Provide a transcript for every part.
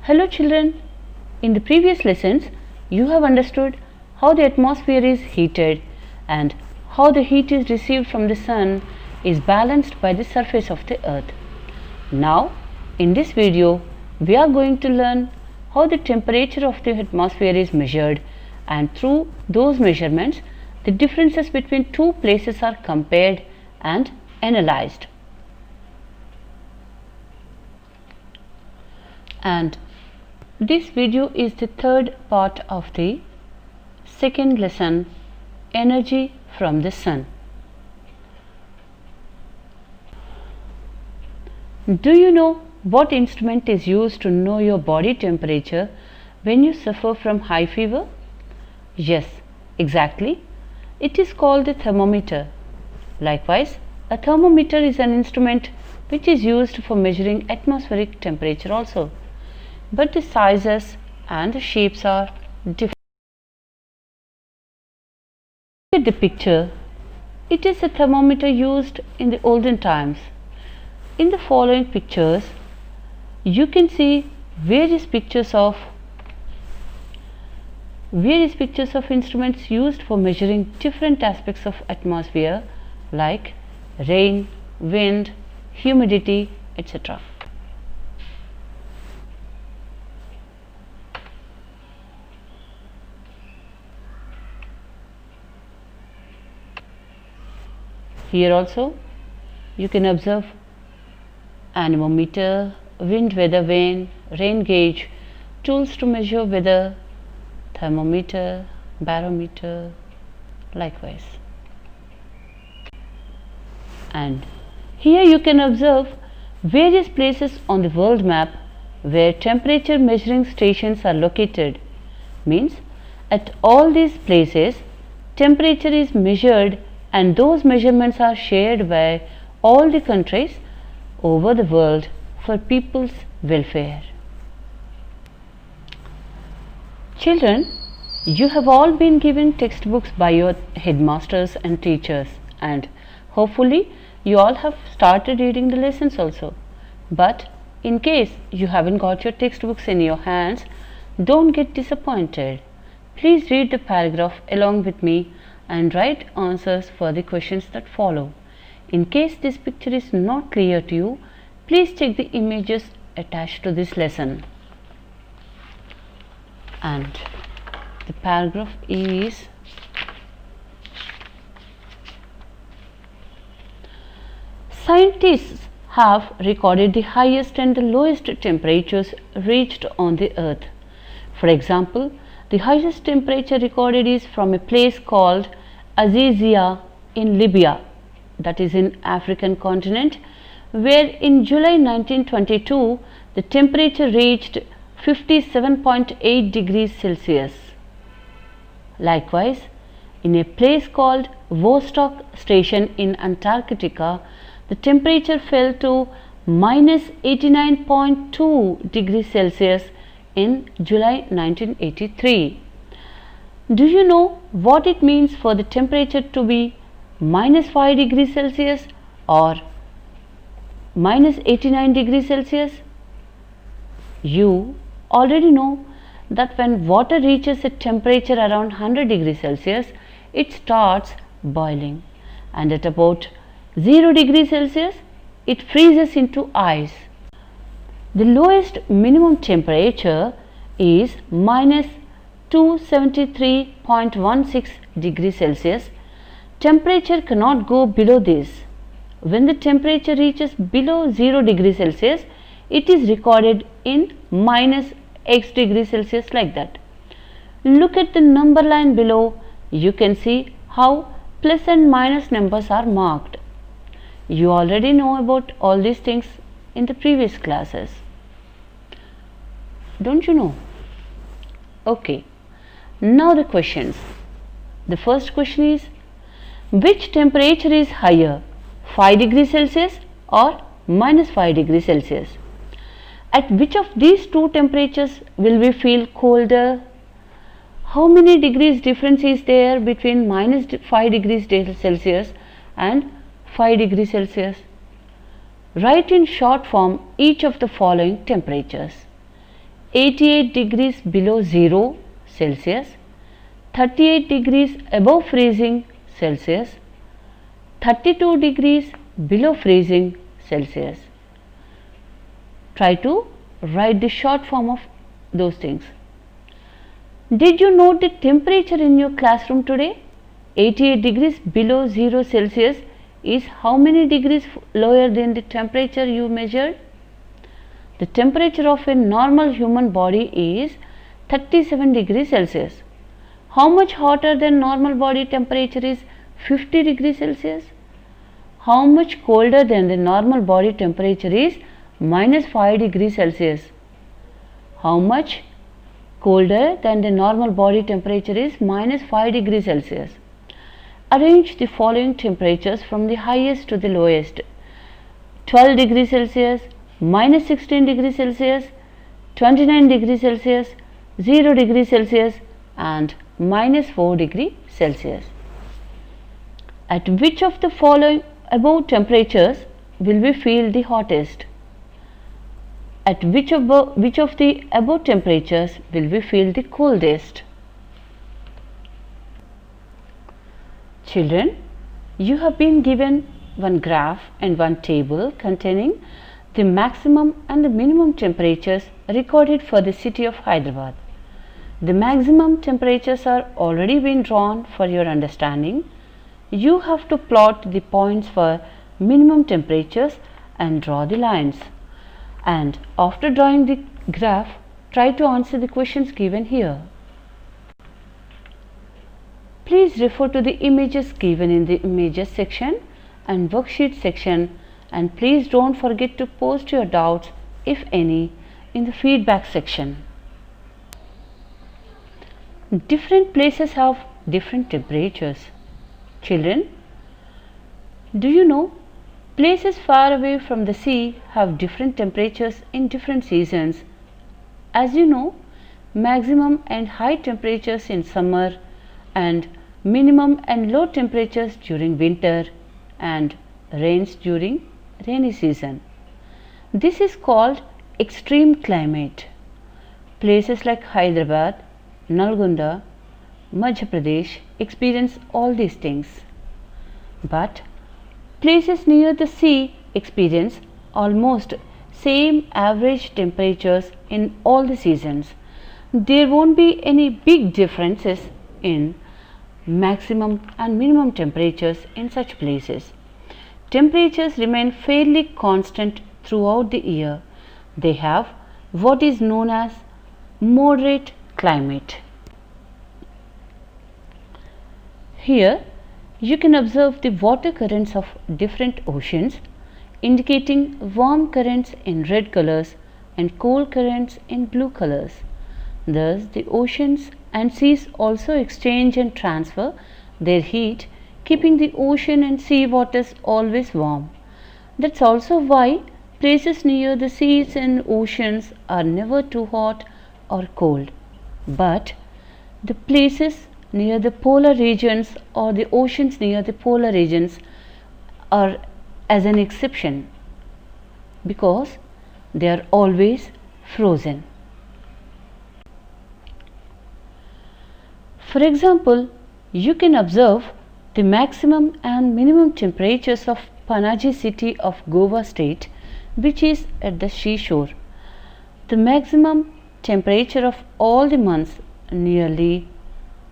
Hello children, in the previous lessons you have understood how the atmosphere is heated and how the heat is received from the sun is balanced by the surface of the earth. Now in this video we are going to learn how the temperature of the atmosphere is measured, and through those measurements the differences between two places are compared and analyzed. And this video is the third part of the second lesson, Energy from the Sun. Do you know what instrument is used to know your body temperature when you suffer from high fever? Yes, exactly. It is called the thermometer. Likewise, a thermometer is an instrument which is used for measuring atmospheric temperature also, but the sizes and the shapes are different. Look at the picture. It is a thermometer used in the olden times. In the following pictures, you can see various pictures of instruments used for measuring different aspects of atmosphere like rain, wind, humidity, etc. Here also you can observe anemometer, wind weather vane, rain gauge, tools to measure weather, thermometer, barometer, likewise. And here you can observe various places on the world map where temperature measuring stations are located. Means at all these places temperature is measured, and those measurements are shared by all the countries over the world for people's welfare. Children, you have all been given textbooks by your headmasters and teachers, and hopefully you all have started reading the lessons also. But in case you haven't got your textbooks in your hands, don't get disappointed. Please read the paragraph along with me and write answers for the questions that follow. In case this picture is not clear to you, please check the images attached to this lesson. And the paragraph is: scientists have recorded the highest and the lowest temperatures reached on the earth. For example, the highest temperature recorded is from a place called Azizia in Libya, that is in African continent, where in July 1922 the temperature reached 57.8 degrees Celsius. Likewise, in a place called Vostok Station in Antarctica, the temperature fell to minus 89.2 degrees Celsius in July 1983. Do you know what it means for the temperature to be minus 5 degrees Celsius or minus 89 degrees Celsius? You already know that when water reaches a temperature around 100 degrees Celsius, it starts boiling, and at about 0 degrees Celsius, it freezes into ice. The lowest minimum temperature is minus 273.16 degrees Celsius. Temperature cannot go below this. When the temperature reaches below 0 degrees Celsius, it is recorded in minus x degrees Celsius, like that. Look at the number line below. You can see how plus and minus numbers are marked. You already know about all these things in the previous classes. Don't you know? Okay. Now the questions. The first question is: which temperature is higher, 5 degrees Celsius or minus 5 degrees Celsius? At which of these two temperatures will we feel colder? How many degrees difference is there between minus 5 degrees Celsius and 5 degrees Celsius? Write in short form each of the following temperatures. 88 degrees below 0 Celsius, 38 degrees above freezing Celsius, 32 degrees below freezing Celsius. Try to write the short form of those things. Did you note the temperature in your classroom today? 88 degrees below 0 Celsius is how many degrees lower than the temperature you measured? The temperature of a normal human body is 37 degrees Celsius. How much hotter than normal body temperature is 50 degrees Celsius? How much colder than the normal body temperature is minus 5 degrees Celsius? How much colder than the normal body temperature is minus 5 degrees Celsius? Arrange the following temperatures from the highest to the lowest. 12 degrees Celsius, minus 16 degrees Celsius, 29 degrees Celsius, 0 degrees Celsius and minus 4 degrees Celsius. At which of the following above temperatures will we feel the hottest? At which of the above temperatures will we feel the coldest? Children, you have been given one graph and one table containing the maximum and the minimum temperatures recorded for the city of Hyderabad. The maximum temperatures are already been drawn for your understanding. You have to plot the points for minimum temperatures and draw the lines. And after drawing the graph, try to answer the questions given here. Please refer to the images given in the images section and worksheet section, and please don't forget to post your doubts, if any, in the feedback section. Different places have different temperatures. Children, do you know places far away from the sea have different temperatures in different seasons? As you know, maximum and high temperatures in summer and minimum and low temperatures during winter and rains during rainy season. This is called extreme climate. Places like Hyderabad, Nalgonda, Madhya Pradesh experience all these things. But places near the sea experience almost same average temperatures in all the seasons. There won't be any big differences in maximum and minimum temperatures in such places. Temperatures remain fairly constant throughout the year. They have what is known as moderate climate. Here you can observe the water currents of different oceans, indicating warm currents in red colors and cold currents in blue colors. Thus, the oceans and seas also exchange and transfer their heat, keeping the ocean and sea waters always warm. That's also why places near the seas and oceans are never too hot or cold. But the places near the polar regions or the oceans near the polar regions are as an exception, because they are always frozen. For example, you can observe the maximum and minimum temperatures of Panaji city of Goa state, which is at the seashore. The maximum temperature of all the months nearly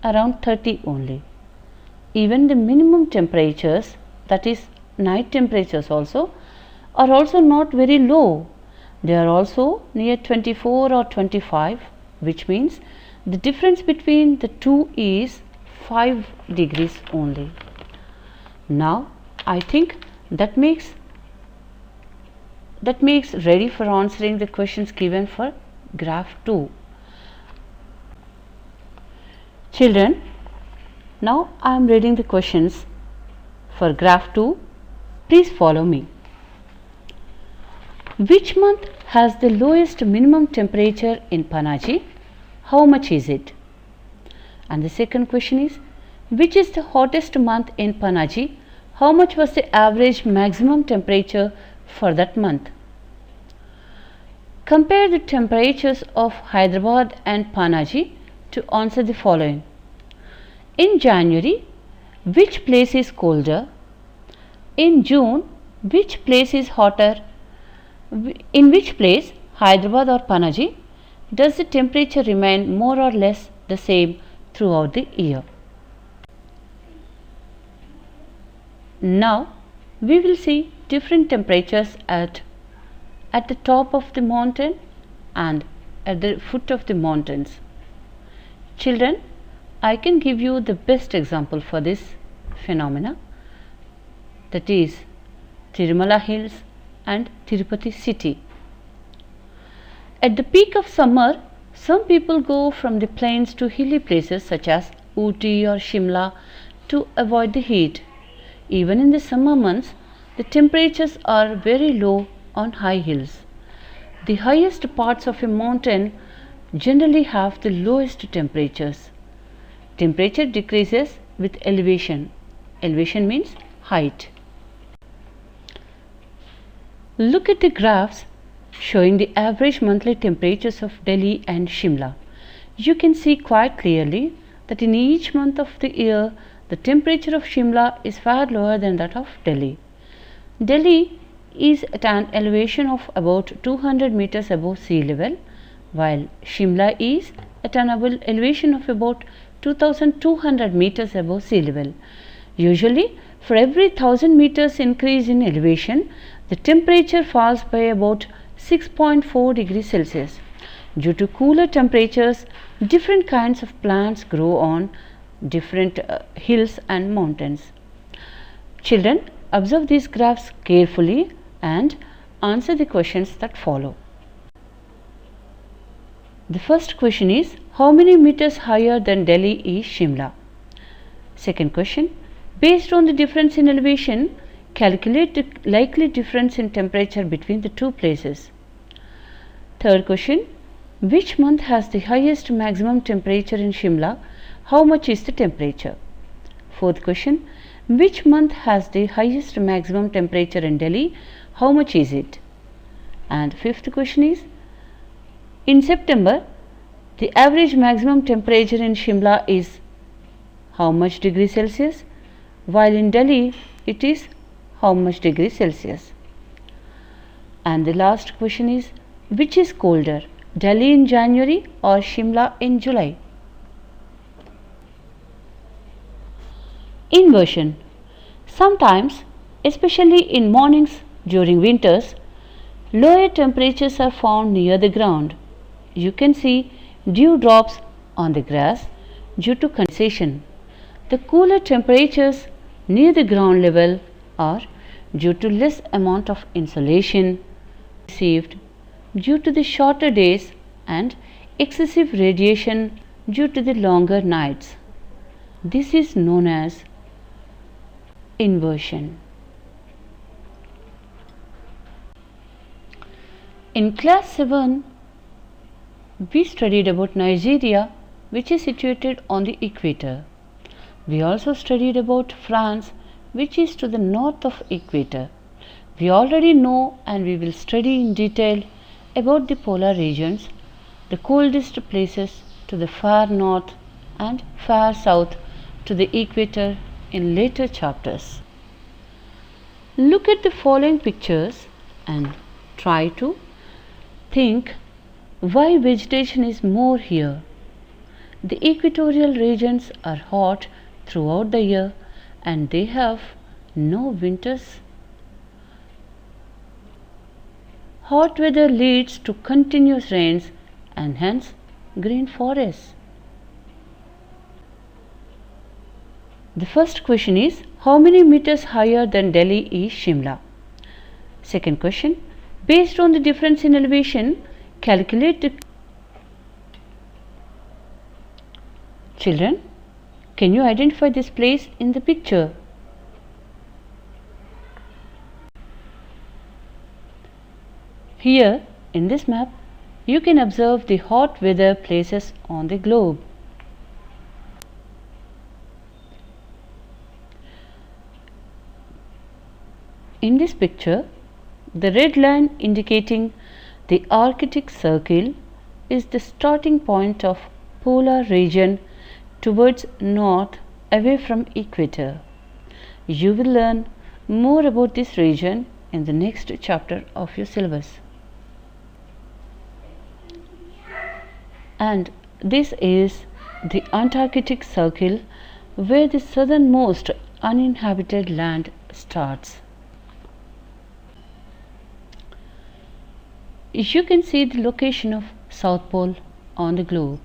around 30 only. Even the minimum temperatures, that is night temperatures also, are also not very low. They are also near 24 or 25, which means the difference between the two is 5 degrees only. Now I think that makes ready for answering the questions given for graph 2. Children, now I am reading the questions for graph 2. Please follow me. Which month has the lowest minimum temperature in Panaji? How much is it? And the second question is, which is the hottest month in Panaji? How much was the average maximum temperature for that month? Compare the temperatures of Hyderabad and Panaji to answer the following. In January, which place is colder? In June, which place is hotter? In which place, Hyderabad or Panaji, does the temperature remain more or less the same throughout the year? Now, we will see different temperatures at the top of the mountain and at the foot of the mountains. Children, I can give you the best example for this phenomena, that is Tirumala Hills and Tirupati city. At the peak of summer, some people go from the plains to hilly places such as Ooty or Shimla to avoid the heat. Even in the summer months, the temperatures are very low on high hills. The highest parts of a mountain generally have the lowest temperatures. Temperature decreases with elevation. Elevation means height. Look at the graphs showing the average monthly temperatures of Delhi and Shimla. You can see quite clearly that in each month of the year, the temperature of Shimla is far lower than that of Delhi. Delhi is at an elevation of about 200 meters above sea level, while Shimla is at an elevation of about 2200 meters above sea level. Usually, for every 1000 meters increase in elevation, the temperature falls by about 6.4 degrees Celsius. Due to cooler temperatures, different kinds of plants grow on different hills and mountains. Children, observe these graphs carefully and answer the questions that follow. The first question is, how many meters higher than Delhi is Shimla? Second question, based on the difference in elevation, calculate the likely difference in temperature between the two places. Third question, which month has the highest maximum temperature in Shimla? How much is the temperature? Fourth question, which month has the highest maximum temperature in Delhi? How much is it? And fifth question is, in September, the average maximum temperature in Shimla is how much degrees Celsius, while in Delhi it is how much degrees Celsius? And the last question is, which is colder, Delhi in January or Shimla in July? Inversion. Sometimes, especially in mornings during winters, lower temperatures are found near the ground. You can see dewdrops on the grass due to condensation. The cooler temperatures near the ground level are due to less amount of insolation received due to the shorter days and excessive radiation due to the longer nights. This is known as inversion. In class 7, we studied about Nigeria, which is situated on the equator. We also studied about France, which is to the north of equator. We already know and we will study in detail about the polar regions, the coldest places to the far north and far south to the equator in later chapters. Look at the following pictures and try to think why vegetation is more here. The equatorial regions are hot throughout the year and they have no winters. Hot weather leads to continuous rains and hence green forests. The first question is, how many meters higher than Delhi is Shimla? Second question, based on the difference in elevation, calculate the... Children, can you identify this place in the picture? Here in this map, you can observe the hot weather places on the globe. In this picture, the red line indicating The Arctic Circle is the starting point of polar region towards north away from equator. You will learn more about this region in the next chapter of your syllabus. And this is the Antarctic Circle, where the southernmost uninhabited land starts. You can see the location of South Pole on the globe.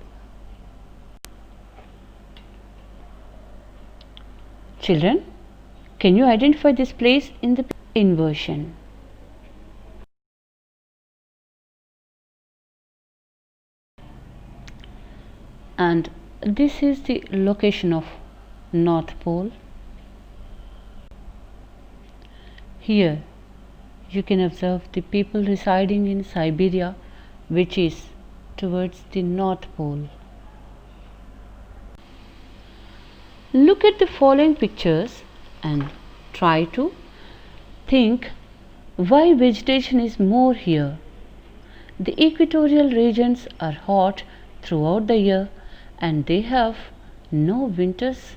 Children, can you identify this place in the inversion? And this is the location of North Pole. Here you can observe the people residing in Siberia, which is towards the North Pole. Look at the following pictures and try to think why vegetation is more here. The equatorial regions are hot throughout the year and they have no winters.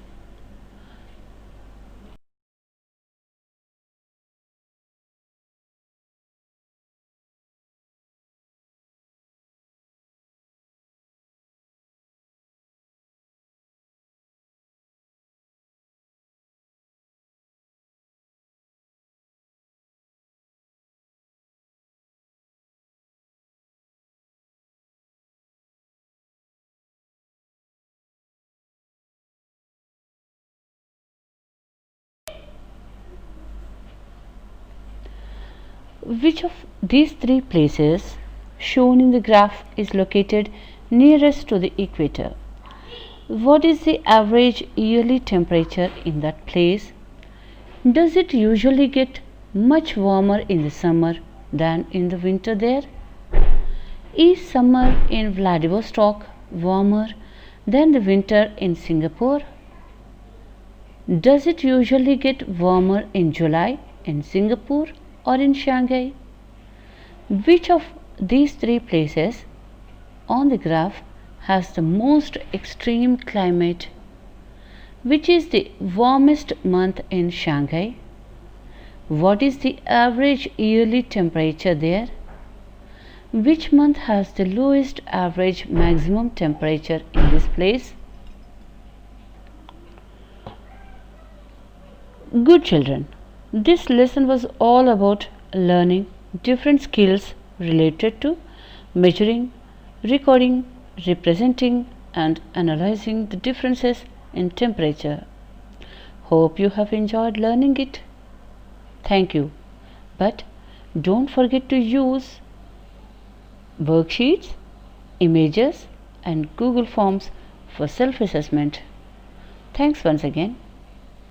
Which of these three places shown in the graph is located nearest to the equator? What is the average yearly temperature in that place? Does it usually get much warmer in the summer than in the winter there? Is summer in Vladivostok warmer than the winter in Singapore? Does it usually get warmer in July in Singapore or in Shanghai? Which of these three places on the graph has the most extreme climate? Which is the warmest month in Shanghai? What is the average yearly temperature there? Which month has the lowest average maximum temperature in this place? Good children, this lesson was all about learning different skills related to measuring, recording, representing and analyzing the differences in temperature. Hope you have enjoyed learning it. Thank you. But don't forget to use worksheets, images and Google Forms for self-assessment. Thanks once again.